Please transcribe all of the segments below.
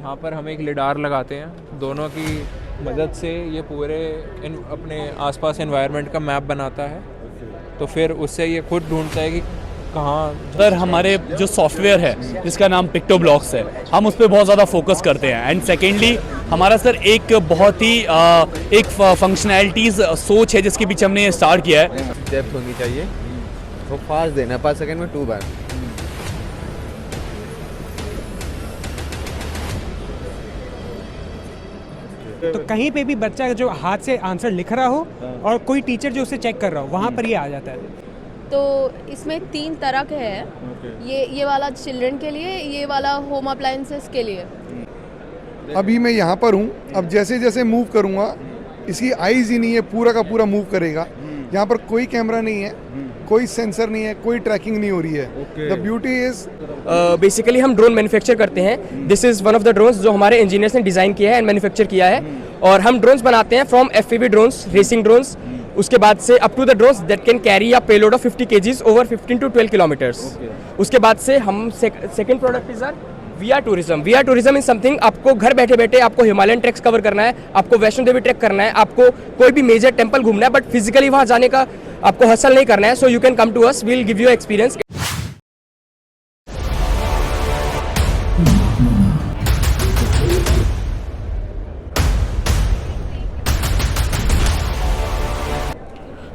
यहाँ पर हम एक लिडार लगाते हैं, दोनों की मदद से ये पूरे अपने आसपास एनवायरनमेंट का मैप बनाता है। तो फिर उससे ये खुद ढूंढता है कि कहाँ। सर हमारे जो सॉफ्टवेयर है जिसका नाम पिक्टोब्लॉक्स है, हम उस पर बहुत ज़्यादा फोकस करते हैं। एंड सेकेंडली हमारा सर एक बहुत ही एक फंक्शनैलिटीज़ सोच है जिसके पीछे हमने स्टार्ट किया है। डेप्थ होनी चाहिए, वो फास्ट देना 5 सेकंड में 2 बार। तो कहीं पे भी बच्चा जो हाथ से आंसर लिख रहा हो और कोई टीचर जो उसे चेक कर रहा हो, वहाँ पर ये आ जाता है। तो इसमें 3 तरह के हैं। ये वाला चिल्ड्रन के लिए, ये वाला होम अप्लायंसेस के लिए। अभी मैं यहाँ पर हूँ, अब जैसे जैसे मूव करूँगा, इसकी आईज ही नहीं है, पूरा का पूरा मूव करेगा। यहाँ पर कोई कैमरा नहीं है, कोई सेंसर नहीं है, कोई ट्रैकिंग नहीं हो रही है। द ब्यूटी इज बेसिकली हम ड्रोन मैन्युफैक्चर करते हैं। This is one of the drones जो हमारे इंजीनियर्स ने डिज़ाइन किया है एंड मैन्युफैक्चर किया है। और हम ड्रोन्स बनाते हैं from FPV drones, racing drones, उसके बाद से up to the drones that can carry a payload of 50 kgs over 15 to 12 kilometres. उसके बाद से हम second product is are VR tourism. VR tourism is something, आपको घर बैठे बैठे आपको हिमालयन ट्रैक्स कवर करना है, आपको वैष्णो देवी ट्रैक करना है, आपको कोई भी मेजर टेंपल घूमना है, बट फिजिकली वहाँ जाने का आपको हसल नहीं करना है। So you can come to us, we will give you experience.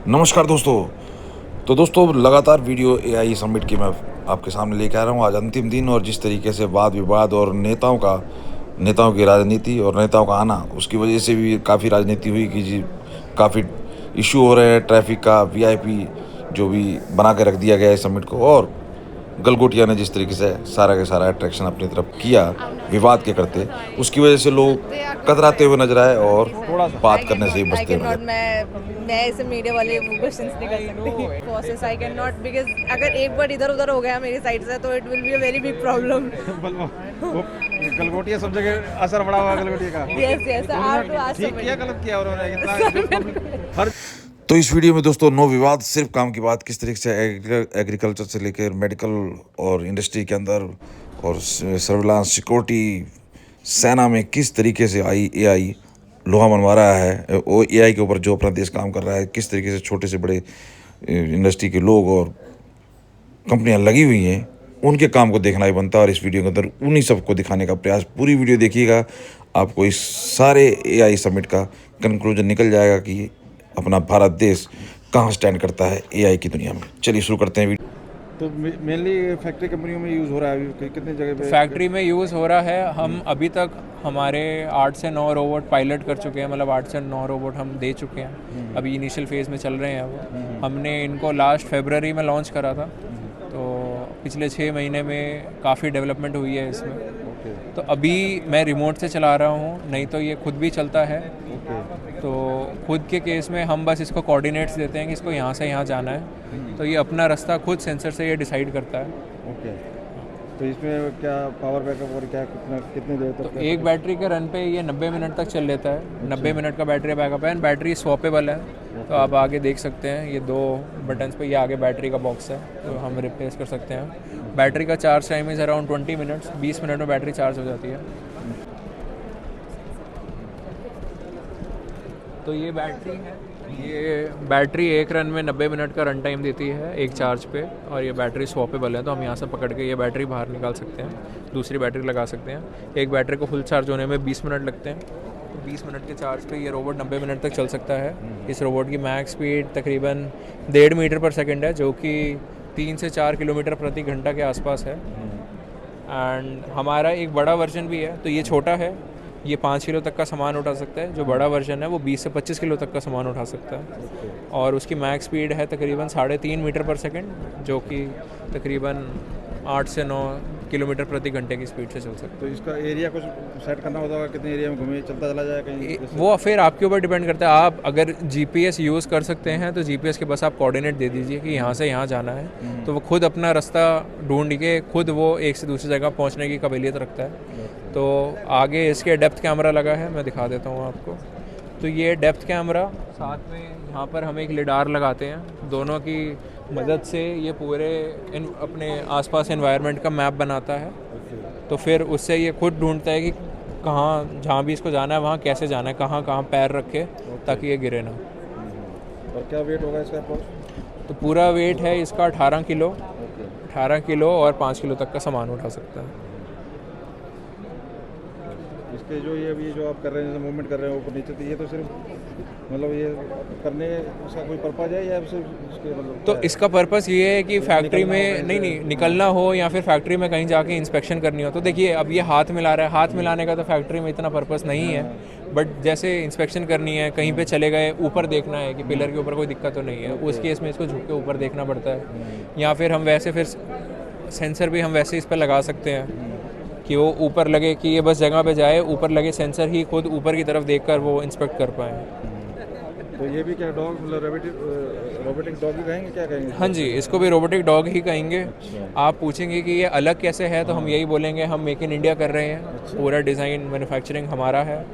नमस्कार दोस्तों। तो दोस्तों लगातार वीडियो एआई समिट की मैं आपके सामने लेके आ रहा हूँ। आज अंतिम दिन, और जिस तरीके से वाद विवाद और नेताओं की राजनीति और नेताओं का आना, उसकी वजह से भी काफ़ी राजनीति हुई कि जी काफ़ी इशू हो रहे हैं ट्रैफिक का। वीआईपी जो भी बना के रख दिया गया है समिट को, और गलगोटिया ने जिस तरीके से सारा का सारा अट्रैक्शन अपनी तरफ किया विवाद के करते, उसकी वजह से लोग कतराते हुए नजर आए और बात करने से ही बचते हुए नजर। मैं ऐसे मीडिया वाले क्वेश्चंस नहीं कर सकती। Process I can not, because अगर एक बार इधर उधर हो गया मेरी साइड से तो it will be a very big problem. Galgotia सब जगह असर पड़ा हुआ गलगोटिया का। यस यस, आप तो आज ठीक किया गलत किया उन्होंने हर। तो इस वीडियो में दोस्तों नो विवाद, सिर्फ काम की बात, किस तरीके से एग्रीकल्चर से लेकर मेडिकल और इंडस्ट्री के अंदर और सर्विलांस सिक्योरिटी सेना में किस तरीके से एआई लोहा मनवा रहा है, वो एआई के ऊपर जो अपना देश काम कर रहा है, किस तरीके से छोटे से बड़े इंडस्ट्री के लोग और कंपनियां लगी हुई हैं, उनके काम को देखना ही बनता है। और इस वीडियो के अंदर उन्हीं सबको दिखाने का प्रयास, पूरी वीडियो देखिएगा, आपको इस सारे एआई समिट का कंक्लूजन निकल जाएगा कि अपना भारत देश कहाँ स्टैंड करता है एआई की दुनिया में। चलिए शुरू करते हैं वीडियो। तो मेनली फैक्ट्री कंपनियों में यूज़ हो रहा है अभी कितने जगह पे? फैक्ट्री में यूज़ हो रहा है। हम अभी तक हमारे 8 से 9 रोबोट पायलट कर चुके हैं, मतलब 8 से 9 रोबोट हम दे चुके हैं। अभी इनिशियल फेज़ में चल रहे हैं वो। हमने इनको लास्ट फरवरी में लॉन्च करा था, तो पिछले 6 महीने में काफ़ी डेवलपमेंट हुई है इसमें। तो अभी मैं रिमोट से चला रहा हूँ, नहीं तो ये खुद भी चलता है। तो खुद के केस में हम बस इसको कोऑर्डिनेट्स देते हैं कि इसको यहाँ से यहाँ जाना है, तो ये अपना रास्ता खुद सेंसर से ये डिसाइड करता है। तो इसमें क्या पावर बैकअप और क्या कितने देर तक? तो एक बैटरी के रन पे ये 90 मिनट तक चल लेता है। 90 मिनट का बैटरी बैकअप है। एंड बैटरी स्वैपेबल है, तो आप आगे देख सकते हैं ये 2 बटन्स पे, ये आगे बैटरी का बॉक्स है, तो हम रिप्लेस कर सकते हैं। बैटरी का charge time is around 20 minutes. 20 minute में बैटरी चार्ज हो जाती है। तो ये बैटरी है, ये बैटरी एक रन में 90 मिनट का रन टाइम देती है एक चार्ज पे। और ये बैटरी स्वैपेबल है, तो हम यहाँ से पकड़ के ये बैटरी बाहर निकाल सकते हैं, दूसरी बैटरी लगा सकते हैं। एक बैटरी को फुल चार्ज होने में 20 मिनट लगते हैं। तो 20 मिनट के चार्ज पे ये रोबोट 90 मिनट तक चल सकता है। इस रोबोट की मैक्स स्पीड तकरीबन 1.5 मीटर पर सेकेंड है, जो कि 3 से 4 किलोमीटर प्रति घंटा के आसपास है। एंड हमारा एक बड़ा वर्जन भी है, तो ये छोटा है, ये 5 किलो तक का सामान उठा सकता है। जो बड़ा वर्जन है वो 20 से 25 किलो तक का सामान उठा सकता है। और उसकी मैक्स स्पीड है तकरीबन 3.5 मीटर पर सेकंड, जो कि तकरीबन 8 से 9 किलोमीटर प्रति घंटे की स्पीड से चल सकता है। तो इसका एरिया कुछ सेट करना होता होगा, कितने एरिया में घूमे, चलता चला जाए कहीं? वो फिर आपके ऊपर डिपेंड करता है। आप अगर जीपीएस यूज़ कर सकते हैं तो जीपीएस के बस आप कोऑर्डिनेट दे दीजिए कि यहाँ से यहाँ जाना है, तो वो खुद अपना रास्ता ढूंढ के खुद वो एक से दूसरी जगह पहुँचने की काबिलियत रखता है। तो आगे इसके डेप्थ कैमरा लगा है, मैं दिखा देता हूँ आपको। तो ये डेप्थ कैमरा, साथ में यहाँ पर हम एक लिडार लगाते हैं, दोनों की मदद से ये पूरे अपने आसपास एनवायरनमेंट का मैप बनाता है। तो फिर उससे ये खुद ढूंढता है कि कहाँ जहाँ भी इसको जाना है वहाँ कैसे जाना है, कहाँ कहाँ पैर रखे ताकि ये गिरे ना। और क्या वेट होगा इसका अप्रोक्स? तो पूरा वेट है इसका 18 किलो, 18 किलो और 5 किलो तक का सामान उठा सकता है। इसके जो ये अभी जो आप कर रहे हैं, जैसे मूवमेंट कर रहे हैं ऊपर नीचे, तो ये तो सिर्फ मतलब ये करने इसका कोई पर्पज है या सिर्फ इसके मतलब तो इसका पर्पस ये है कि फैक्ट्री में नहीं निकलना हो या फिर फैक्ट्री में कहीं जाके इंस्पेक्शन करनी हो। तो देखिए अब ये हाथ मिला रहा है, हाथ मिलाने का तो फैक्ट्री में इतना पर्पस नहीं है, बट जैसे इंस्पेक्शन करनी है, कहीं पे चले गए ऊपर देखना है कि पिलर के ऊपर कोई दिक्कत तो नहीं है, उस केस में इसको झुक के ऊपर देखना पड़ता है। या फिर हम वैसे फिर सेंसर भी हम वैसे इस पर लगा सकते हैं कि वो ऊपर लगे कि ये बस जगह पे जाए, ऊपर लगे सेंसर ही खुद ऊपर की तरफ देखकर वो इंस्पेक्ट कर पाए। तो ये भी क्या डॉग मतलब रोबोटिक डॉग ही कहेंगे, क्या कहेंगे? हाँ जी, इसको भी रोबोटिक डॉग ही कहेंगे। आप पूछेंगे कि ये अलग कैसे है, तो हम यही बोलेंगे हम मेक इन इंडिया कर रहे हैं, पूरा डिज़ाइन मैन्युफैक्चरिंग हमारा है।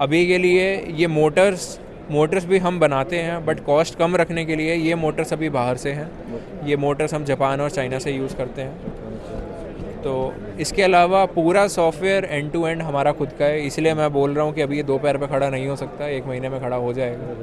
अभी के लिए ये मोटर्स भी हम बनाते हैं, बट कॉस्ट कम रखने के लिए ये मोटर्स अभी बाहर से हैं। ये मोटर्स हम जापान और चाइना से यूज़ करते हैं। तो इसके अलावा पूरा सॉफ्टवेयर एंड टू एंड हमारा खुद का है, इसलिए मैं बोल रहा हूँ कि अभी ये 2 पैर पे खड़ा नहीं हो सकता, 1 महीने में खड़ा हो जाएगा।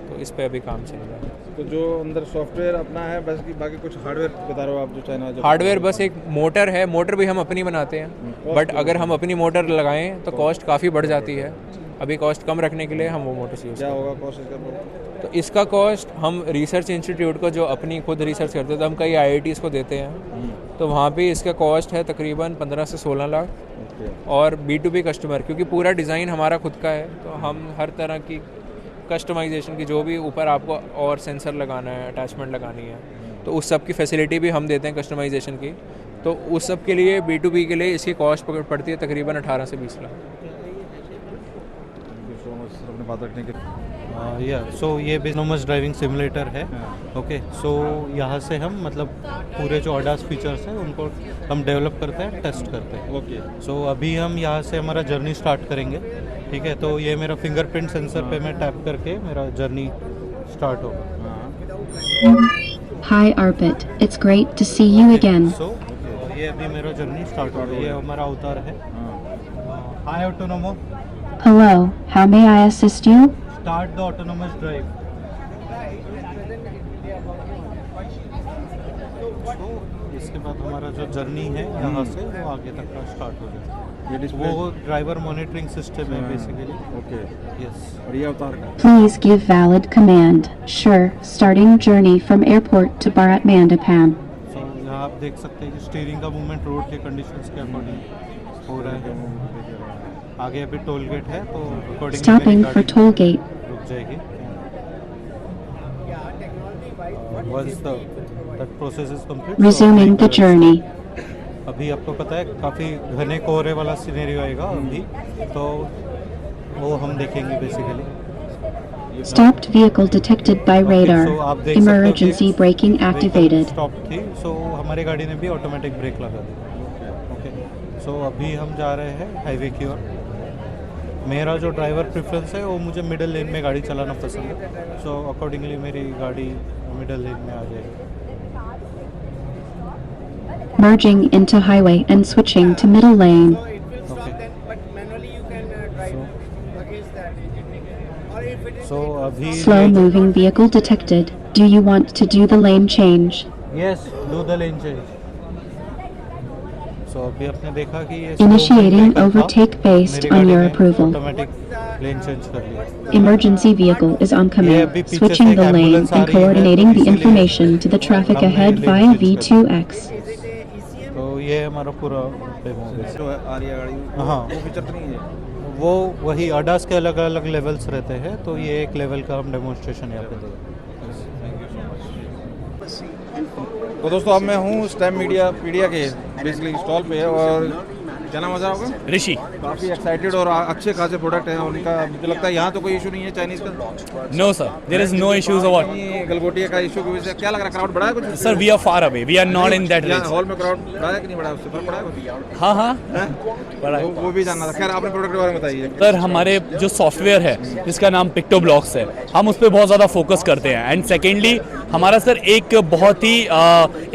तो इस पे अभी काम चल रहा है। तो जो अंदर सॉफ्टवेयर अपना है बस की, बाकी कुछ हार्डवेयर बता रहे हो आप जो चाइना? हार्डवेयर बस एक मोटर है, मोटर भी हम अपनी बनाते हैं, बट अगर हम अपनी मोटर लगाएं तो कॉस्ट काफ़ी बढ़ जाती है। अभी कॉस्ट कम रखने के लिए हम वो मोटर्स यूज़ क्या होगा कॉस्ट इसका? तो इसका कॉस्ट हम रिसर्च इंस्टीट्यूट को जो अपनी खुद रिसर्च करते हैं, तो हम कई IITs को देते हैं, तो वहाँ पे इसका कॉस्ट है तकरीबन 15 से 16 लाख। और B2B कस्टमर, क्योंकि पूरा डिज़ाइन हमारा खुद का है, तो हम हर तरह की कस्टमाइजेशन की जो भी ऊपर आपको और सेंसर लगाना है, अटैचमेंट लगानी है, तो उस सब की फैसिलिटी भी हम देते हैं कस्टमाइजेशन की। तो उस सब के लिए B2B के लिए इसकी कॉस्ट पड़ती है तकरीबन 18 से 20 लाख। अपने बात रखने के सो ये ऑटोनोमस ड्राइविंग सिमुलेटर है। ओके, सो यहाँ से हम मतलब पूरे जो ADAS फीचर्स हैं उनको हम डेवलप करते हैं, टेस्ट करते हैं। ओके, सो अभी हम यहाँ से हमारा जर्नी स्टार्ट करेंगे। ठीक है, तो ये मेरा फिंगरप्रिंट सेंसर पे मैं टैप करके मेरा जर्नी स्टार्ट होगा। Hi Arpit, it's great to see you again. सो ये अभी मेरा जर्नी स्टार्ट हो गया, ये हमारा अवतार है। हाय ऑटोनोमो। Hello, how may I assist you? Start the autonomous drive. इसके बाद हमारा जो जर्नी है यहाँ से वो आगे तक का स्टार्ट हो जाएगा। ये वो ड्राइवर मॉनिटरिंग सिस्टम है बेसिकली। Okay, yes. और ये अवतार का Please give valid command. Sure, starting journey from airport to Bharat Mandapam. सो यहाँ आप देख सकते हैं कि स्टीयरिंग का मूवमेंट रोड के कंडीशंस के अकॉर्डिंग हो रहा है। आगे अभी टोल गेट है, तो according Stopping for toll gate. रुक जाएगी। Once that process is complete, Resuming the journey. अभी आपको पता है काफ़ी घने कोहरे वाला सिनेरियो आएगा अभी, तो वो हम देखेंगे basically. Stopped vehicle detected by radar. Emergency braking activated. Stop थी, सो हमारी गाड़ी ने भी ऑटोमेटिक ब्रेक लगा दी। ओके, सो अभी हम जा रहे हैं हाईवे की ओर। मेरा जो ड्राइवर प्रेफरेंस है वो मुझे मिडिल लेन में गाड़ी चलाना पसंद है, सो अकॉर्डिंगली मेरी गाड़ी मिडिल लेन में आ जाएगी। Merging into highway and switching to middle lane. So अभी Slow moving vehicle detected. Do you want to do the lane change? Yes, do the lane change. So अभी आपने देखा कि ये Initiating overtake based on your approval. Automatic lane change कर लिया। Emergency vehicle is on command. Switching the lane and coordinating the information to the traffic ahead via V2X. तो ये हमारा पूरा डेमो जो आ रही है गाड़ी, हाँ, वो फीचर तो नहीं है। वो वही ADAS के अलग अलग लेवल्स रहते हैं, तो ये एक लेवल का हम डेमोन्स्ट्रेशन यहाँ पे देंगे। तो दोस्तों अब मैं हूँ स्टैम मीडिया के बेसिकली स्टॉल पे, और क्या नाम है आपका? ऋषि। काफ़ी एक्साइटेड और अच्छे खासे प्रोडक्ट हैं उनका। मुझे लगता है यहाँ तो कोई इशू नहीं है चाइनीज़ का। No sir, there is no issues what. Galgotia का इशू की वजह से क्या लग रहा है, क्राउड बढ़ा है कुछ? Sir we are far away, we are not in that range. Hall में क्राउड बढ़ा है कि नहीं बढ़ा है, उससे फर्क पड़ा है कुछ? हाँ हाँ बड़ा है। वो भी जानना था। खैर आपने प्रोडक्ट के बारे में बताइए। सर हमारे जो सॉफ्टवेयर है जिसका नाम पिक्टोब्लॉक्स है, हम उस पर बहुत ज़्यादा फोकस करते हैं। एंड सेकेंडली हमारा सर एक बहुत ही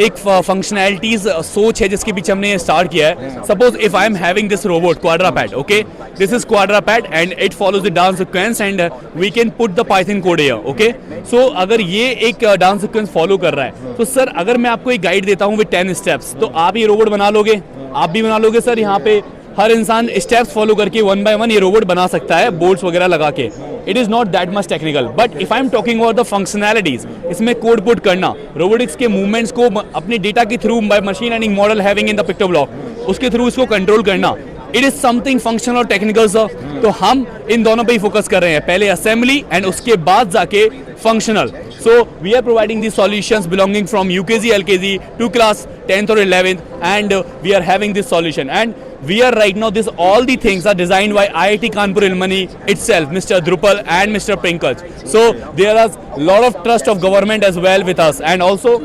एक फंक्शनैलिटीज सोच है जिसके पीछे हमने स्टार्ट किया है. Suppose if I am having this robot quadruped, okay, this is quadruped and it follows the dance sequence and we can put the Python code here, okay. So अगर ये एक डांस सीक्वेंस फॉलो कर रहा है तो sir अगर मैं आपको एक गाइड देता हूँ विद 10 स्टेप्स, तो आप ये रोबोट बना लोगे? आप भी बना लोगे सर? यहाँ पे हर इंसान स्टेप्स फॉलो करके 1 by 1 ये रोबोट बना सकता है बोल्ट्स वगैरह लगा के. It is not that much technical, but if I am talking about the functionalities, इसमें कोड पुट करना, रोबोटिक्स के मूवमेंट्स को अपने डेटा के through by machine learning model having in the picto block, उसके थ्रू इसको कंट्रोल करना, it is something functional और टेक्निकल सर. तो हम इन दोनों पे ही फोकस कर रहे हैं, पहले असेंबली एंड उसके बाद जाके functional. So we are providing these solutions belonging from UKG, LKG to class 10th or 11th, and we are having this solution. And we are right now, this all the things are designed by IIT Kanpur Ilmani itself, Mr. Drupal and Mr. Pankaj. So there is a lot of trust of government as well with us, and also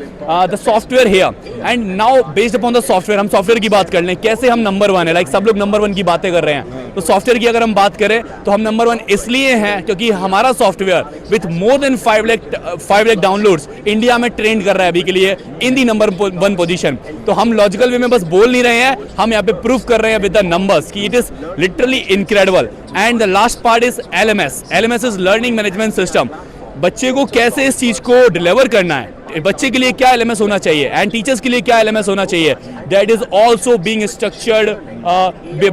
the software here. And now based upon the software, हम software की बात कर लें, कैसे हम number 1 है, like सब लोग नंबर 1 की बातें कर रहे हैं, तो सॉफ्टवेयर की अगर हम बात करें तो हम नंबर 1 इसलिए हैं क्योंकि हमारा software with more than 5 lakh downloads India में ट्रेंड कर रहा है अभी के लिए इन दी नंबर 1 पोजीशन. तो हम लॉजिकल वे में बस बोल नहीं रहे हैं, हम यहाँ पे प्रूफ कर रहे हैं विद द नंबर्स कि it is literally incredible. And the last part is LMS. LMS is learning management system. बच्चे को कैसे इस चीज को डिलीवर करना है, बच्चे के लिए क्या LMS होना चाहिए एंड टीचर्स के लिए क्या LMS होना चाहिए, that is also being structured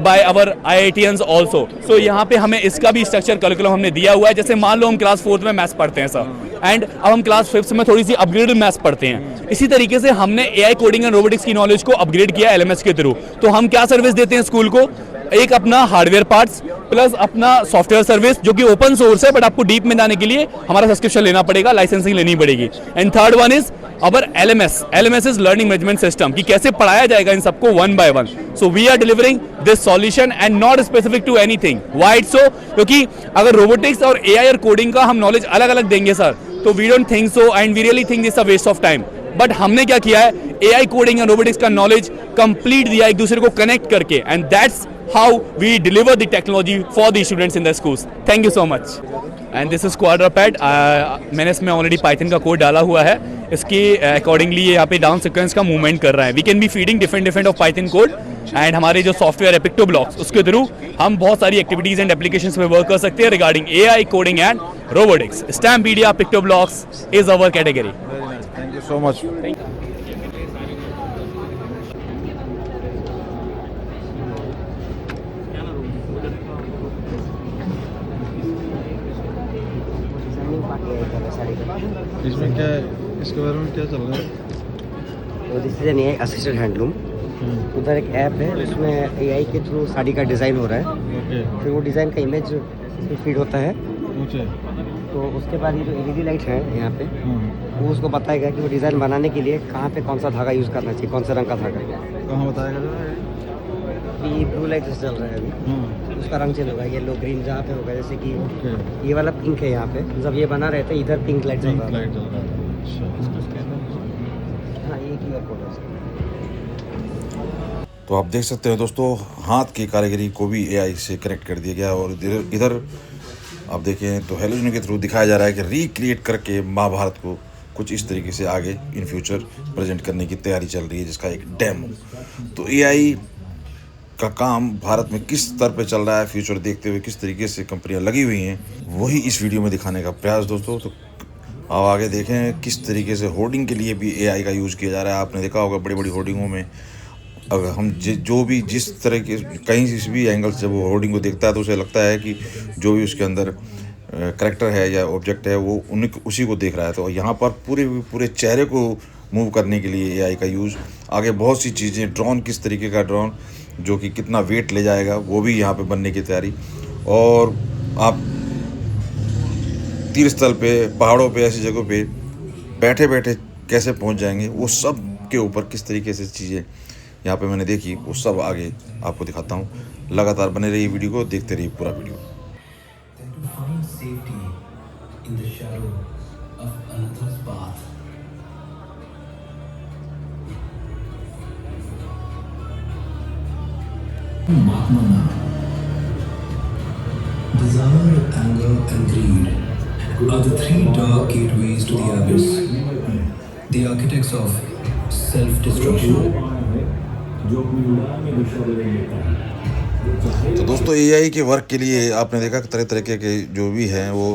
by our IITians also. So यहाँ पे हमें इसका भी स्ट्रक्चर करिकुलम हमने दिया हुआ है. जैसे मान लो हम क्लास 4th में मैथ्स पढ़ते हैं सर, एंड अब हम क्लास 5th में थोड़ी सी अपग्रेडेड मैथ्स पढ़ते हैं, इसी तरीके से हमने AI कोडिंग एंड रोबोटिक्स की नॉलेज को अपग्रेड किया LMS के थ्रू. तो हम क्या सर्विस देते हैं स्कूल को? एक अपना हार्डवेयर पार्ट्स प्लस अपना सॉफ्टवेयर सर्विस जो कि ओपन सोर्स है, बट आपको डीप में जाने के लिए हमारा सब्सक्रिप्शन लेना पड़ेगा, लाइसेंसिंग लेनी पड़ेगी. And third one is our LMS. LMS is learning management system, कि कैसे पढ़ाया जाएगा इन सबको 1 by 1. So we are delivering this solution and not specific to anything. Why it's so? क्योंकि अगर रोबोटिक्स और AI और कोडिंग का हम नॉलेज अलग अलग देंगे सर, तो we don't think so and we really think this a waste of time. But हमने क्या किया है, AI कोडिंग और रोबोटिक्स का नॉलेज कंप्लीट दिया एक दूसरे को कनेक्ट करके, and that's how we deliver the technology for the students in the schools. Thank you so much. And this is Quadrapad. मैंने इसमें ऑलरेडी पाइथन का कोड डाला हुआ है, इसकी अकॉर्डिंगली ये यहाँ पे डाउन सीक्वेंस का मूवमेंट कर रहा है. We can be feeding different of Python code, and हमारे जो सॉफ्टवेयर है पिक्टो ब्लॉक्स, उसके थ्रू हम बहुत सारी एक्टिविटीज एंड एप्लीकेशंस पे वर्क कर सकते हैं regarding AI coding and robotics. Stempedia Picto Blox is our category. Thank you so much. इसमें क्या है, इसके बारे में क्या चल रहा है? तो this is an AI assisted handloom. उधर एक ऐप है, उसमें AI के थ्रू साड़ी का डिज़ाइन हो रहा है. फिर वो डिज़ाइन का इमेज इसमें फीड होता है. तो उसके बाद ये जो LED लाइट है यहाँ पे, वो उसको बताएगा कि वो डिज़ाइन बनाने के लिए कहाँ पे कौन सा धागा यूज़ करना चाहिए, कौन सा रंग का धागा. कहाँ बताएगा? ये ब्लू लाइट से चल रहा है अभी, उसका रंग चेंज होगा, येलो ग्रीन जहाँ पे होगा. जैसे कि ये वाला पिंक है यहाँ पे, जब ये बना रहे थे इधर पिंक लाइट चल रहा है. हाँ, ये QR कोड है. तो आप देख सकते हैं दोस्तों, हाथ की कारीगरी को भी AI से कनेक्ट कर दिया गया. और इधर आप देखें तो हेलोजन के थ्रू दिखाया जा रहा है कि रिक्रिएट करके महाभारत को कुछ इस तरीके से आगे इन फ्यूचर प्रेजेंट करने की तैयारी चल रही है, जिसका एक डेमो. तो AI का काम भारत में किस स्तर पे चल रहा है, फ्यूचर देखते हुए किस तरीके से कंपनियां लगी हुई हैं, वही इस वीडियो में दिखाने का प्रयास दोस्तों. तो आप आगे देखें किस तरीके से होर्डिंग के लिए भी AI का यूज़ किया जा रहा है. आपने देखा होगा बड़ी बड़ी होर्डिंगों में, अगर हम जो भी जिस तरह के कहीं से भी एंगल से वो होर्डिंग को देखता है तो उसे लगता है कि जो भी उसके अंदर करैक्टर है या ऑब्जेक्ट है वो उसी को देख रहा है. तो यहाँ पर पूरे चेहरे को मूव करने के लिए AI का यूज़, आगे बहुत सी चीज़ें, ड्रोन किस तरीके का ड्रोन जो कि कितना वेट ले जाएगा वो भी यहाँ पे बनने की तैयारी. और आप तीर्थ स्थल पे, पहाड़ों पे, ऐसी जगहों पे बैठे बैठे कैसे पहुँच जाएंगे, वो सब के ऊपर किस तरीके से चीज़ें यहाँ पे मैंने देखी, वो सब आगे आपको दिखाता हूँ. लगातार बने रहिए वीडियो को, देखते रहिए पूरा video. Desire, anger, and greed are the 3 dark gateways to the abyss. the architects of self-destruction. तो दोस्तों एआई के वर्क के लिए आपने देखा कि तरह तरह के जो भी हैं वो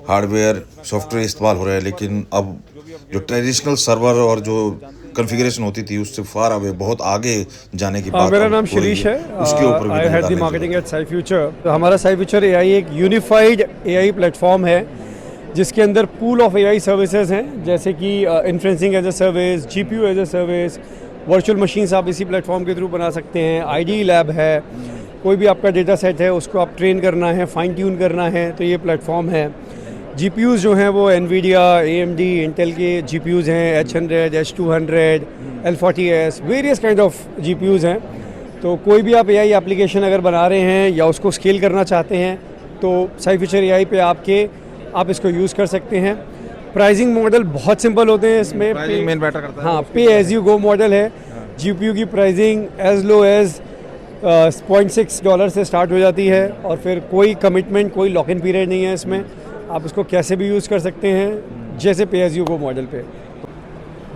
हार्डवेयर सॉफ्टवेयर इस्तेमाल हो रहा है, लेकिन अब जो ट्रेडिशनल सर्वर और जो कॉन्फ़िगरेशन होती थी उससे फार अवे बहुत आगे जाने की बात। मेरा नाम शिरीष है, उसके ऊपर I head the marketing at Sai Future. तो हमारा साई फ्यूचर एआई एक यूनिफाइड एआई प्लेटफॉर्म है जिसके अंदर पूल ऑफ एआई सर्विसेज हैं, जैसे कि inferencing as a service, GPU as a service, virtual machines आप इसी प्लेटफॉर्म के थ्रू बना सकते हैं, आईडी लैब है, कोई भी आपका डेटा सेट है उसको आप ट्रेन करना है, फाइन ट्यून करना है तो ये प्लेटफॉर्म है। जीपीयूज़ जो हैं वो एनवीडिया, एएमडी, इंटेल के जीपीयूज़ हैं, H100, H200, L40S, various kind of GPUs हैं। तो कोई भी आप एआई एप्लीकेशन अगर बना रहे हैं या उसको स्केल करना चाहते हैं तो साई फ्यूचर एआई पे आप इसको यूज़ कर सकते हैं। प्राइसिंग मॉडल बहुत सिंपल होते हैं इसमें, मेन मैटर करता है। हाँ, पे एज यू गो मॉडल है। जीपीयू की प्राइसिंग एज लो एज $0.6 से स्टार्ट हो जाती है और फिर कोई कमिटमेंट, कोई लॉक इन पीरियड नहीं है इसमें, आप इसको कैसे भी यूज़ कर सकते हैं जैसे पे एज यू गो मॉडल पे।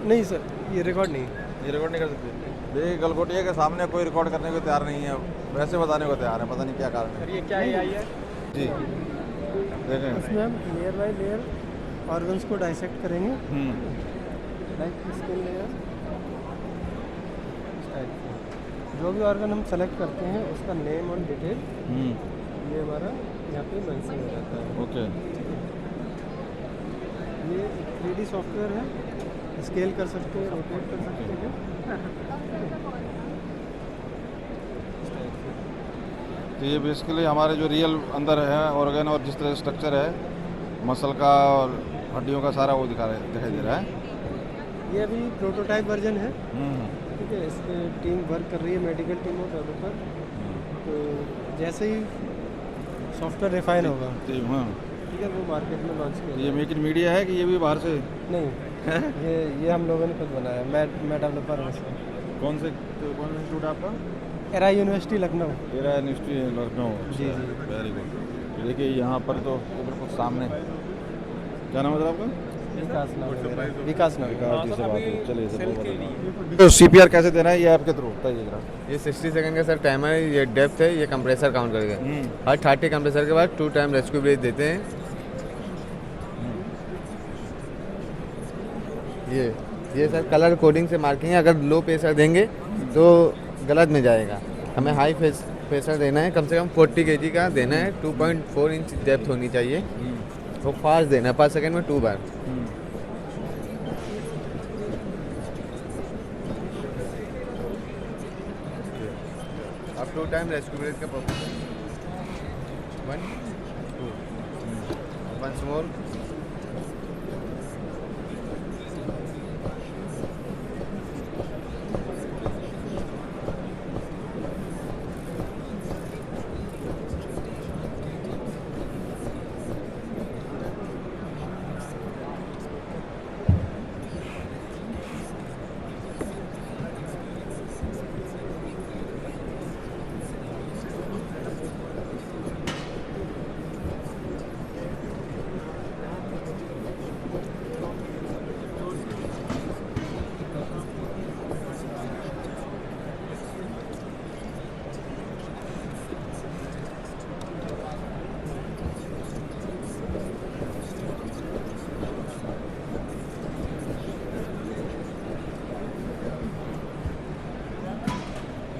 नहीं सर, ये रिकॉर्ड नहीं, ये रिकॉर्ड नहीं कर सकते। देखिए गलगोटिया के सामने कोई रिकॉर्ड करने को तैयार नहीं है, वैसे बताने को तैयार है, पता नहीं क्या कारण है। ये क्या एआई है जी देखें, इसमें हम लेयर बाय लेयर ऑर्गन्स को डाइसेक्ट करेंगे, लाइक स्किन लेयर, जो भी ऑर्गन हम सेलेक्ट करते हैं उसका नेम और डिटेल ये हमारा यहाँ पे मेंशन हो जाता है। ओके, ये 3D सॉफ्टवेयर है, स्केल कर सकते हैं, रोटेट कर सकते हैं। तो ये बेसिकली हमारे जो रियल अंदर है ऑर्गन और जिस तरह स्ट्रक्चर है मसल का और हड्डियों का सारा वो दिखाई दे रहा है। ये अभी प्रोटोटाइप वर्जन है, ठीक है, इस पर टीम वर्क कर रही है, मेडिकल टीम और डेवलपर। तो जैसे ही सॉफ्टवेयर रिफाइन होगा ठीक है, वो मार्केट में लॉन्च किया। ये मेक इन मीडिया है कि ये भी बाहर से? नहीं ये हम लोगों ने खुद बनाया, मैं डेवलपर हूँ इसका। कौन इंस्टीट्यूट आपका? Era university Lucknow. Era university Lucknow, जी जी, वेरी गुड। देखिए यहाँ पर तो बिल्कुल सामने, क्या नाम है आपका? विकास नाम जी से बात है। चलिए तो सीपीआर कैसे देना है ये ऐप के थ्रू बताइए जरा। ये 60 सेकंड का सर टाइमर है, ये डेप्थ है, ये कंप्रेसर काउंट करके हर 30 कंप्रेसर के बाद 2 टाइम रेस्क्यू ब्रेथ देते हैं। ये सर कलर कोडिंग से मार्किंग है, अगर लो प्रेशर देंगे तो गलत में जाएगा, हमें हाई प्रेशर देना है, कम से कम 40 kg का देना है, 2.4 इंच डेप्थ होनी चाहिए, वो फास्ट देना है, पर सेकंड में 2 बार। अब 2 टाइम रेस्क्यू ब्रेथ का परफॉर्मेंस 1 2 वंस मोर।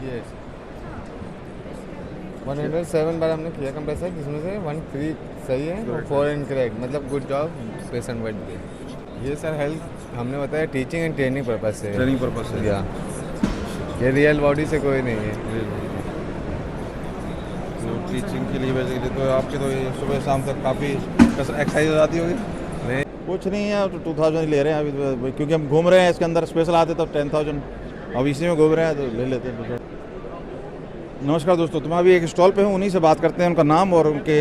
यस 107 बार हमने किया कंप्रेसर, जिसमें से 1 सही है और 4 इनकरेक्ट, मतलब गुड जॉब पेशेंट वेट पे। ये सर हेल्थ हमने बताया टीचिंग एंड ट्रेनिंग पर्पज से, ट्रेनिंग पर्पज से, या ये रियल बॉडी से कोई नहीं है। तो टीचिंग के लिए बेसिकली तो आपके तो ये सुबह शाम तक काफ़ी एक्सरसाइज आती होगी? नहीं कुछ नहीं है, तो 2000 ले रहे हैं अभी, क्योंकि हम घूम रहे हैं, इसके अंदर स्पेशल आते तो 10,000, अब इसी में घूम रहे हैं तो ले लेते हैं। नमस्कार दोस्तों, तो मैं अभी एक स्टॉल पे हूँ, उन्हीं से बात करते हैं, उनका नाम और उनके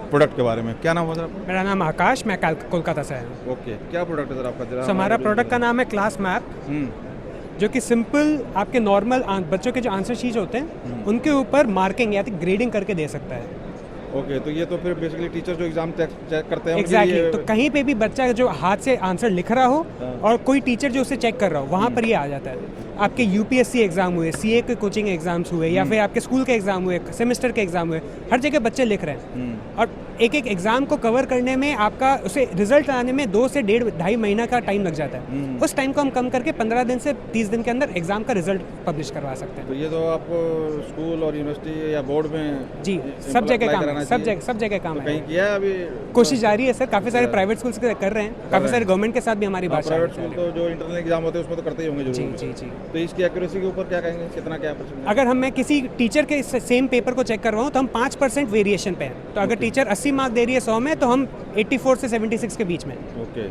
प्रोडक्ट के बारे में। क्या नाम है सर आपका? मेरा नाम आकाश, मैं कोलकाता से हूँ। ओके, क्या प्रोडक्ट है सर आपका जरा? हमारा प्रोडक्ट का नाम है क्लास मैप, जो कि सिंपल आपके नॉर्मल बच्चों के जो आंसर शीट होते हैं उनके ऊपर मार्किंग या ग्रेडिंग करके दे सकता है। ओके, तो ये तो फिर बेसिकली टीचर जो एग्जाम चेक करते हैं एग्जैक्टली तो कहीं पे भी बच्चा जो हाथ से आंसर लिख रहा हो और कोई टीचर जो उसे चेक कर रहा हो वहाँ पर ये आ जाता है। आपके यूपीएससी एग्जाम हुए, सीए के कोचिंग एग्जाम्स हुए या फिर आपके स्कूल के एग्जाम हुए, सेमेस्टर के एग्जाम हुए, हर जगह बच्चे लिख रहे हैं और एक एक एग्जाम को कवर करने में आपका उसे रिजल्ट आने में 2 से 1.5 महीना का टाइम लग जाता है। उस टाइम को हम कम करके 15 दिन से 30 दिन के अंदर एग्जाम का रिजल्ट पब्लिश करवा सकते हैं। तो ये तो आपको स्कूल और यूनिवर्सिटी या बोर्ड में जी सब जगह काम है, सब जगह काम है। कहीं किया है अभी? कोशिश जारी है सर, काफ़ी सारे प्राइवेट स्कूल्स कर रहे हैं, काफ़ी सारे गवर्नमेंट के साथ भी हमारी बात। प्राइवेट स्कूल तो जो इंटरनल एग्जाम होते हैं उसमें तो करते ही होंगे जरूर। जी जी जी। तो इसकी एक्यूरेसी के ऊपर क्या कहेंगे, कितना क्या परसेंट? अगर मैं किसी टीचर के सेम पेपर को चेक कर रहा हूँ तो हम 5% वेरिएशन पे हैं। तो अगर टीचर 80 मार्क दे रही है 100 में तो हम 84 से 76 के बीच में। ओके,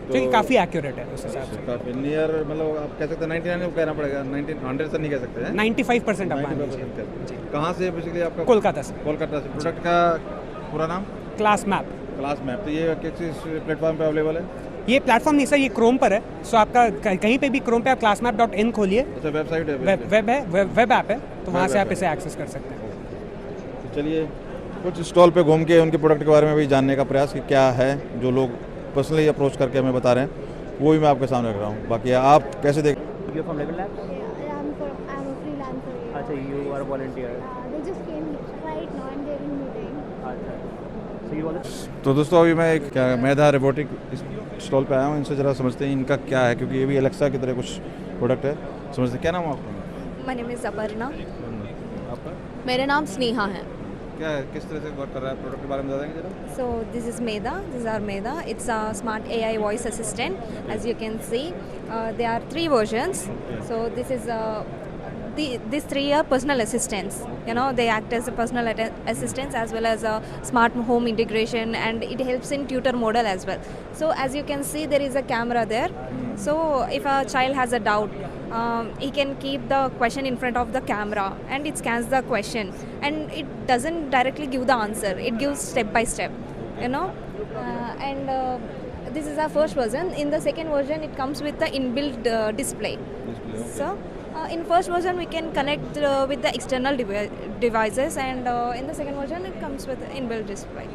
जो कि काफ़ी एक्यूरेट है उस हिसाब से। काफ़ी नियर, मतलब आप कह सकते हैं 99 कहना पड़ेगा, 100 से नहीं कह सकते हैं। 95% आप मान लीजिए। कहाँ से बेसिकली आपका? कोलकाता से। कोलकाता से। प्रोडक्ट का पूरा नाम? Class map. क्लास मैप, तो ये किस प्लेटफॉर्म पे अवेलेबल है? ये प्लेटफॉर्म नहीं सर, ये क्रोम पर है। सो आपका कहीं पे भी क्रोम पे आप classmap.in खोलिए। अच्छा, वेबसाइट है? वेब है, वेब ऐप है, तो वहाँ से आप इसे एक्सेस कर सकते हैं। चलिए कुछ स्टॉल पे घूम के उनके प्रोडक्ट के बारे में भी जानने का प्रयास कि क्या है जो लोग पर्सनली अप्रोच करके हमें बता रहे हैं, वो भी मैं आपके सामने रख रहा हूँ। बाकी आप कैसे देख? अच्छा, you are a volunteer. They just came right now and they're in meeting. तो दोस्तों अभी मैं एक मेधा रोबोटिक स्टॉल पे आया हूँ, इनसे ज़रा समझते हैं इनका क्या है, क्योंकि ये भी एलेक्सा की तरह कुछ प्रोडक्ट है। समझते हैं, क्या नाम है आपका? My name is Aparna. आपका? मेरा नाम स्नेहा है। क्या है, किस तरह से वर्क कर रहा है, प्रोडक्ट के बारे में बता देंगे जरा? So this is Medha. This is our Medha. It's a smart AI voice assistant. As you can see, there are 3 versions. So this is these 3 are personal assistants. You know, they act as a personal assistants as well as a smart home integration, and it helps in tutor model as well. So as you can see, there is a camera there. So if a child has a doubt, he can keep the question in front of the camera and it scans the question, and it doesn't directly give the answer, it gives step by step, you know. This is our first version. In the second version, it comes with the inbuilt display. So in first version we can connect with the external devices, and in the second version it comes with inbuilt display.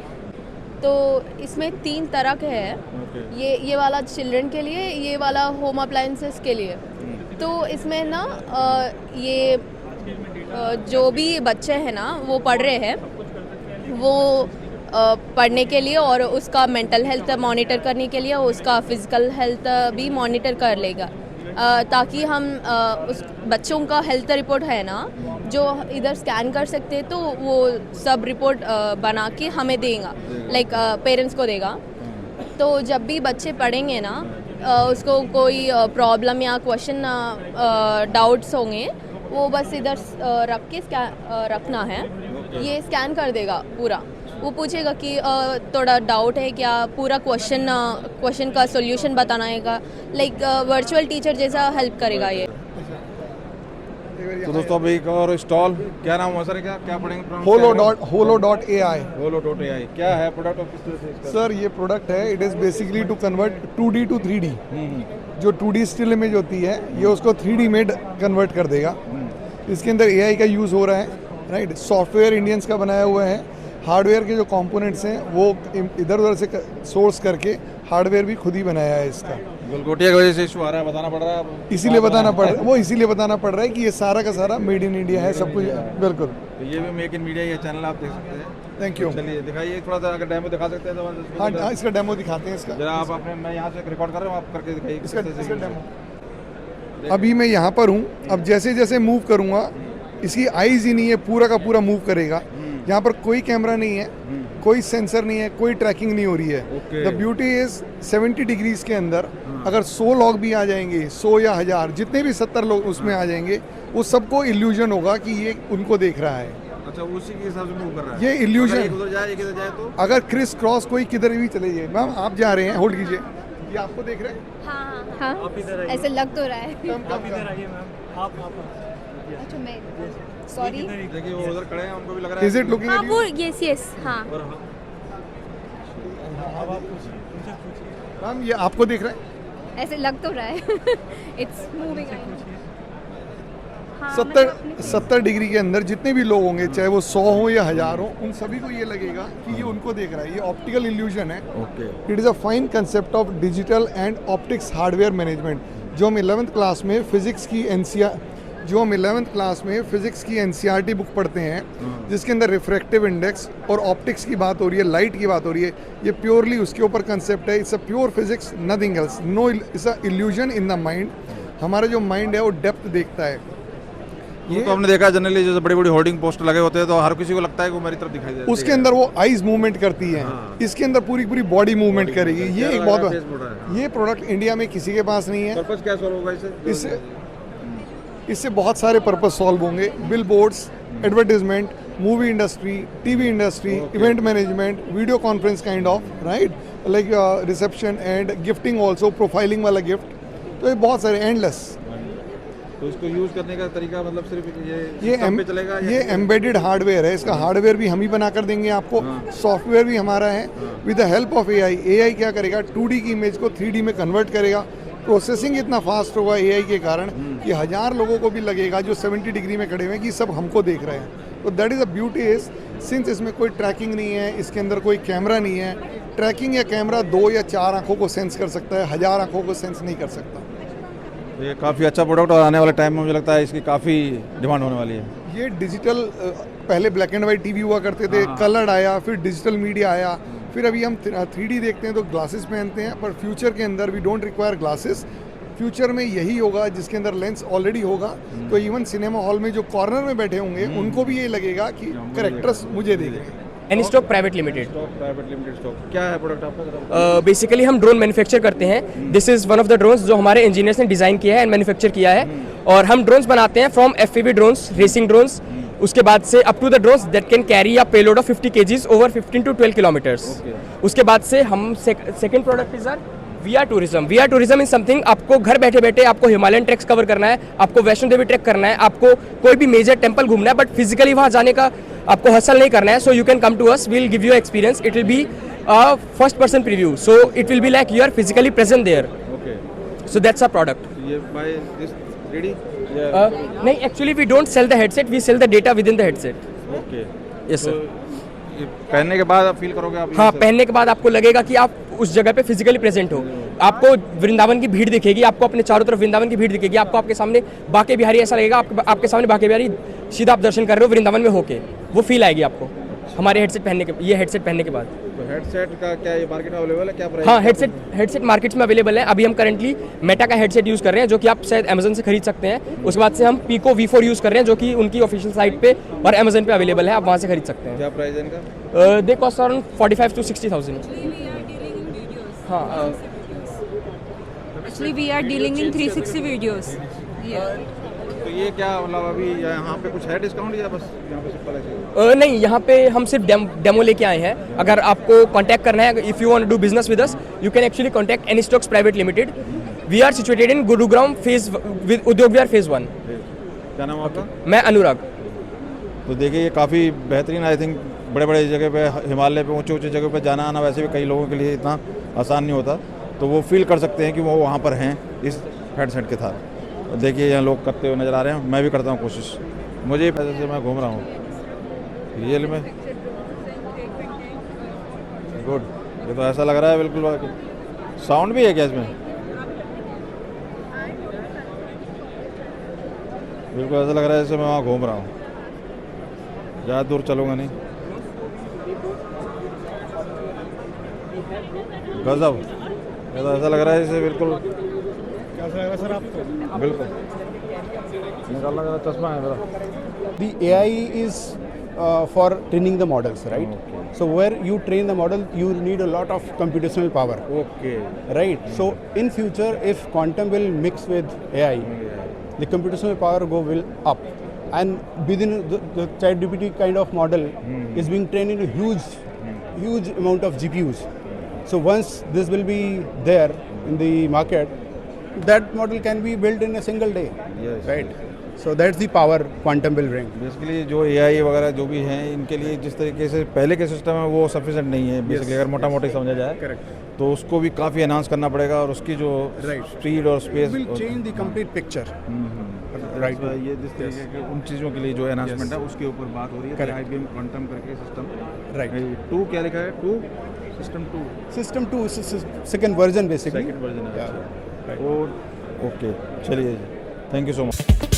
तो इसमें 3 तरह के हैं। ये वाला children के लिए, ये वाला होम अप्लायंसेस के लिए। तो इसमें ना ये जो भी बच्चे हैं ना वो पढ़ रहे हैं, वो पढ़ने के लिए और उसका मेंटल हेल्थ मॉनिटर करने के लिए उसका फिज़िकल हेल्थ भी मॉनिटर कर लेगा, ताकि हम उस बच्चों का हेल्थ रिपोर्ट है ना जो इधर स्कैन कर सकते हैं, तो वो सब रिपोर्ट बना के हमें देगा, लाइक पेरेंट्स को देगा। तो जब भी बच्चे पढ़ेंगे ना, उसको कोई प्रॉब्लम या क्वेश्चन डाउट्स होंगे, वो बस इधर रख के रखना है, ये स्कैन कर देगा पूरा। वो पूछेगा कि थोड़ा डाउट है क्या, पूरा क्वेश्चन का सॉल्यूशन बताना है, लाइक वर्चुअल टीचर जैसा हेल्प करेगा ये। तो दोस्तों अभी एक और स्टॉल, क्या नाम है सर, क्या पढ़ेंगे? Holo.ai। Holo.ai क्या है प्रोडक्ट और किस तरह से इसका? सर ये प्रोडक्ट है, it is basically to convert 2D to 3D। जो 2D स्टिल इमेज होती है ये उसको 3D में कन्वर्ट कर देगा। इसके अंदर AI का यूज़ हो रहा है, राइट। सॉफ्टवेयर इंडियंस का बनाया हुआ है, हार्डवेयर के जो कंपोनेंट्स हैं वो इधर उधर से सोर्स करके हार्डवेयर भी खुद ही बनाया है इसका। गलगोटिया की वजह से इशू आ रहा है, बताना पड़ रहा है, इसीलिए बताना पड़ रहा है, वो इसीलिए बताना पड़ रहा है कि ये सारा का सारा मेड इन इंडिया है, सब कुछ बिल्कुल। तो ये भी मेक इन मीडिया ये चैनल आप देख सकते हैं। Thank you. चलिए दिखाइए थोड़ा सा, अगर डेमो दिखा सकते हैं तो। हाँ, इसका डेमो दिखाते हैं इसका। जरा आप अपने, मैं यहाँ से रिकॉर्ड कर रहा हूँ, आप करके दिखाइए इसका डेमो। अभी मैं यहाँ पर हूँ, अब जैसे जैसे मूव करूँगा, इसकी आईज ही नहीं है, पूरा का पूरा मूव करेगा। यहाँ पर कोई कैमरा नहीं है, कोई सेंसर नहीं है, कोई ट्रैकिंग नहीं हो रही है। द ब्यूटी इज 70 डिग्रीज के अंदर अगर 100 लोग भी आ जाएंगे, 100 या 1000, जितने भी 70 लोग उसमें आ जाएंगे, वो सबको इल्यूजन होगा कि ये उनको देख रहा है। अच्छा, उसी के हिसाब से मूव कर रहा है ये इल्यूजन। अगर उधर जाए, इधर जाए तो अगर क्रिस क्रॉस कोई किधर भी चले जाए, मैम आप जा रहे हैं, होल्ड कीजिए, ये आपको देख रहे हैं। हाँ, ऐसे लग तो रहा है। आप इधर आइए मैम, आप अच्छा, मैं सॉरी, देखिए वो उधर खड़े हैं, उनको भी लग रहा है। Is it looking? हाँ, वो यस हाँ। मैम ये आपको देख रहा है? ऐसे लग तो रहा है। It's moving. 70 डिग्री के अंदर जितने भी लोग होंगे, चाहे वो 100 हो या 1000 हो, उन सभी को ये लगेगा कि ये उनको देख रहा है। ये ऑप्टिकल इल्यूजन है। It is a fine concept of digital and optics hardware management, जो हम 11th क्लास में फिजिक्स की एनसीईआरटी बुक पढ़ते हैं, जिसके अंदर रिफ्रैक्टिव इंडेक्स और ऑप्टिक्स की बात हो रही है, लाइट की बात हो रही है। ये प्योरली उसके ऊपर कंसेप्ट है। It's a pure physics, nothing else. No, it's a illusion in the mind. हमारा जो माइंड है वो डेप्थ देखता है। ये तो हमने देखा जनरली, जैसे बड़ी बड़ी होर्डिंग पोस्टर लगे होते हैं तो हर किसी को लगता है कि वो मेरी तरफ दिखाई दे रहा है। उसके अंदर वो आईज मूवमेंट करती हैं। इसके अंदर पूरी पूरी बॉडी मूवमेंट करेगी। ये एक बहुत, ये प्रोडक्ट इंडिया में किसी के पास नहीं है। पर्पस क्या सॉल्व होगा इससे बहुत सारे पर्पस सॉल्व होंगे। Bill boards, advertisement, movie industry, TV industry, event management, video conference kind of, right, like reception and gifting also, profiling वाला गिफ्ट। तो ये बहुत सारे एंडलेस। तो इसको यूज करने का तरीका मतलब सिर्फ ये पे चलेगा? ये एम्बेडेड हार्डवेयर है। इसका हार्डवेयर भी हम ही बना कर देंगे आपको, सॉफ्टवेयर भी हमारा है। With the help of AI क्या करेगा, 2D की इमेज को 3D में कन्वर्ट करेगा। प्रोसेसिंग इतना फास्ट होगा एआई के कारण कि 1000 लोगों को भी लगेगा जो 70 डिग्री में खड़े हुए कि सब हमको देख रहे हैं। तो that is a beauty is, since इसमें कोई ट्रैकिंग नहीं है, इसके अंदर कोई कैमरा नहीं है। ट्रैकिंग या कैमरा 2 या 4 आंखों को सेंस कर सकता है, 1000 आंखों को सेंस नहीं कर सकता। ये काफ़ी अच्छा प्रोडक्ट और आने वाले टाइम में मुझे लगता है इसकी काफ़ी डिमांड होने वाली है। ये डिजिटल, पहले ब्लैक एंड वाइट टीवी हुआ करते थे, कलर्ड आया, फिर डिजिटल मीडिया आया, फिर अभी हम 3D देखते हैं तो ग्लासेस पहनते हैं। पर फ्यूचर के अंदर we don't require glasses. Future में यही होगा जिसके अंदर लेंस ऑलरेडी होगा। तो इवन सिनेमा हॉल में जो कॉर्नर में बैठे होंगे उनको भी ये लगेगा कि करेक्टर्स मुझे देख रहे हैं। एनीस्टॉक प्राइवेट लिमिटेड। क्या है प्रोडक्ट आपका? बेसिकली हम ड्रोन मैन्युफैक्चर करते हैं। This is one of the drones जो हमारे इंजीनियर्स ने डिज़ाइन किया है एंड मैन्युफैक्चर किया है। और हम ड्रोन्स बनाते हैं from FPV drones, racing drones, उसके बाद से up to the drones that can carry a payload of 50 kgs over 15 to 12 kilometres. उसके बाद से हम second product is VR tourism. VR tourism is something, आपको घर बैठे बैठे आपको हिमालयन ट्रैक्स कवर करना है, आपको वैष्णो देवी ट्रैक करना है, आपको कोई भी मेजर टेंपल घूमना है, बट फिजिकली वहाँ जाने का आपको हसल नहीं करना है। So you can come to us, we'll give you experience. It will be first person preview, so it will be like you are physically present there. So that's a product. ये buy this ready? नहीं, actually we don't sell the headset, we sell the data within the headset. Okay, yes sir. ये पहनने के बाद आप feel करोगे आप? हाँ, पहनने के बाद आपको लगेगा कि आप उस जगह पे फिजिकली प्रेजेंट हो। आपको वृंदावन की भीड़ दिखेगी, आपको अपने चारों तरफ वृंदावन की भीड़ दिखेगी, आपको आपके सामने बाके बिहारी ऐसा लगेगा, आपके सामने बाके बिहारी सीधा आप दर्शन कर रहे हो वृंदावन में होके, वो फील आएगी आपको हमारे हेडसेट पहनने के, ये हेडसेट पहनने के बाद। तो हेडसेट का क्या ये मार्केट में अवेलेबल है? क्या प्राइस? हाँ, हेडसेट मार्केट्स में अवेलेबल है। अभी हम करंटली मेटा का हेडसेट यूज़ कर रहे हैं जो कि आप शायद अमेजन से खरीद सकते हैं। उसके बाद से हम Pico V4 यूज़ कर रहे हैं जो कि उनकी ऑफिशियल साइट पे और अमेजन पे अवेलेबल है, आप वहाँ से खरीद सकते हैं। क्या प्राइस है इनका? दे कॉस्ट अराउंड 45 to 60,000। हाँ, Actually, we are dealing in 360 videos. Yeah. तो ये क्या मतलब अभी यहाँ पे कुछ है डिस्काउंट या बस यहाँ पे सिंपल है? नहीं, यहाँ पे हम सिर्फ डेमो लेके आए हैं। अगर आपको कांटेक्ट करना है, if you want to do business with us, you can actually contact Anystocks private limited. We are situated in Gurugram Udyog Vihar phase 1। क्या नाम है आपका? मैं अनुराग। तो देखिए ये काफ़ी बेहतरीन, आई थिंक बड़े बड़े जगह पे, हिमालय पे, ऊंचे ऊंचे जगह पे जाना आना वैसे भी कई लोगों के लिए इतना आसान नहीं होता, तो वो फील कर सकते हैं कि वो वहाँ पर हैं इस हेडसेट के साथ। देखिए यहाँ लोग करते हुए नज़र आ रहे हैं, मैं भी करता हूँ कोशिश। मुझे पैसे से मैं घूम रहा हूँ रियल में। गुड, ये तो ऐसा लग रहा है बिल्कुल। साउंड भी है क्या इसमें? बिल्कुल ऐसा लग रहा है जैसे मैं वहाँ घूम रहा हूँ, ज़्यादा दूर चलूँगा नहीं। गजब, ये तो ऐसा लग रहा है जैसे बिल्कुल। कैसा लग रहा है सर आपको? बिल्कुल निकालना ज़रा चश्मा है मेरा। The AI is for training the models, right? So where you train the model, you need a lot of computational power. Okay. Right. So in future, if quantum will mix with AI, the computational power will up, and within the ChatGPT kind of model is being trained in a huge amount of GPUs. So once this will be there in the market, that model can be built in a single day. Yes. Right. So that's the power quantum will bring. Basically जो AI वगैरह जो भी हैं, इनके लिए जिस तरीके से पहले के सिस्टम है वो सफिशिएंट नहीं है बेसिकली, अगर मोटा मोटा समझा जाए। Correct. तो उसको भी काफ़ी एनहांस करना पड़ेगा और उसकी जो स्पीड और space will change the complete picture. right. ये जिस तरीके के उन चीज़ों के लिए जो अनाउंसमेंट है उसके ऊपर बात हो रही है। Correct. IBM क्वांटम करके सिस्टम Right. 2 क्या लिखा है? 2 system 2 System 2 is second version basically. Second version है। Yeah. और ओके, चलिए, थैंक यू सो मच।